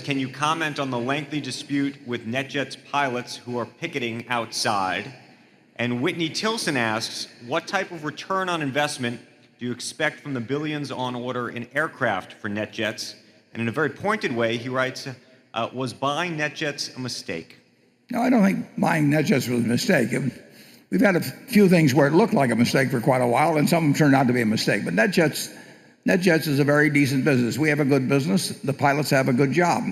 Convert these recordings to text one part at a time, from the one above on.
Can you comment on the lengthy dispute with Netjets pilots who are picketing outside? And Whitney Tilson asks, what type of return on investment do you expect from the billions on order in aircraft for Netjets? And in a very pointed way, he writes, was buying Netjets a mistake? No, I don't think buying Netjets was a mistake. We've had a few things where it looked like a mistake for quite a while, and some of them turned out to be a mistake. But Netjets is a very decent business. We have a good business. The pilots have a good job.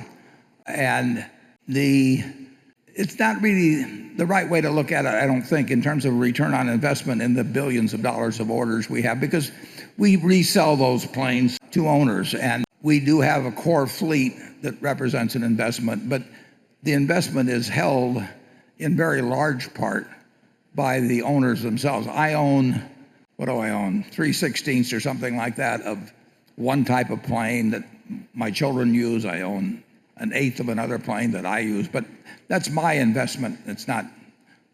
And it's not really the right way to look at it, I don't think, in terms of return on investment in the billions of dollars of orders we have, because we resell those planes to owners. And we do have a core fleet that represents an investment, but the investment is held in very large part by the owners themselves. I own, what do I own? 3/16 or something like that of one type of plane that my children use. I own an eighth of another plane that I use, but that's my investment. It's not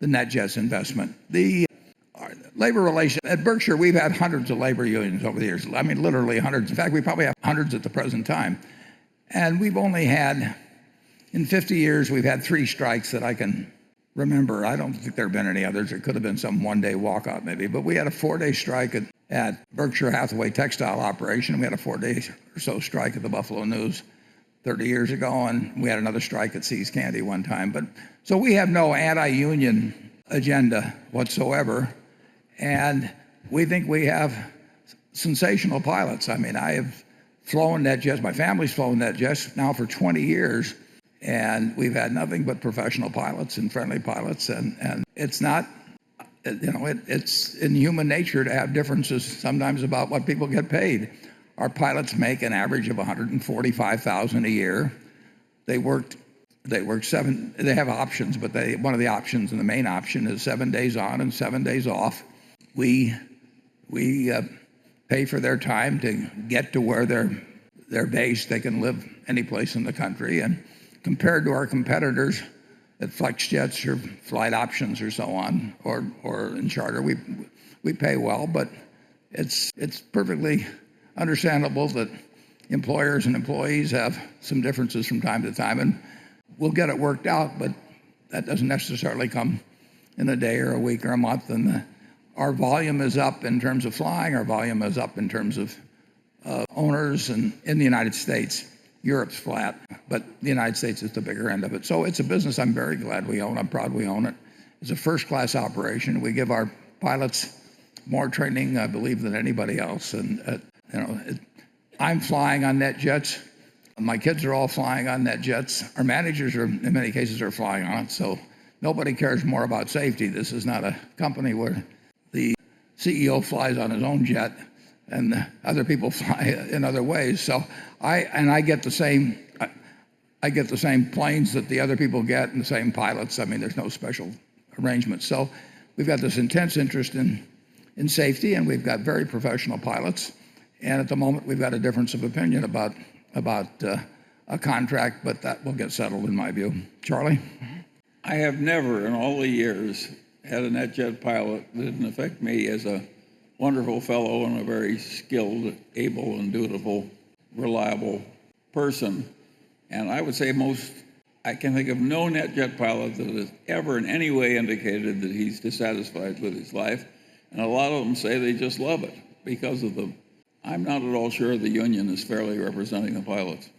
the Netjets investment. The labor relations at Berkshire, we've had hundreds of labor unions over the years. I mean, literally hundreds. In fact, we probably have hundreds at the present time. And we've only had, in 50 years, we've had 3 strikes that I can remember. I don't think there have been any others. There could have been some one-day walkout maybe, but we had a 4-day strike at Berkshire Hathaway textile operation. We had a 4-day or so strike at the Buffalo News 30 years ago, and we had another strike at See's Candy one time. But so we have no anti-union agenda whatsoever, and we think we have sensational pilots. I mean, I have flown Netjets. My family's flown Netjets now for 20 years, and we've had nothing but professional pilots and friendly pilots. And it's not, it's in human nature to have differences sometimes about what people get paid. Our pilots make an average of $145,000 a year. They work 7. They have options, but one of the options, and the main option, is 7 days on and 7 days off. We pay for their time to get to where they're based. They can live any place in the country, and compared to our competitors at FlexJets or Flight Options or so on, or in charter, we pay well, but it's perfectly understandable that employers and employees have some differences from time to time, and we'll get it worked out, but that doesn't necessarily come in a day or a week or a month. And our volume is up in terms of flying. Our volume is up in terms of owners, and in the United States. Europe's flat, but the United States is the bigger end of it. So it's a business I'm very glad we own. I'm proud we own it. It's a first-class operation. We give our pilots more training, I believe, than anybody else. And I'm flying on Netjets. My kids are all flying on Netjets. Our managers in many cases, are flying on it. So nobody cares more about safety. This is not a company where the CEO flies on his own jet and other people fly in other ways. So I get the same planes that the other people get, and the same pilots. I mean, there's no special arrangement. So we've got this intense interest in safety, and we've got very professional pilots. And at the moment, we've got a difference of opinion about a contract, but that will get settled in my view. Charlie? I have never in all the years had a NetJet pilot that didn't affect me as a wonderful fellow and a very skilled, able, and dutiful, reliable person. And I would say I can think of no NetJet pilot that has ever in any way indicated that he's dissatisfied with his life. And a lot of them say they just love it because of I'm not at all sure the union is fairly representing the pilots.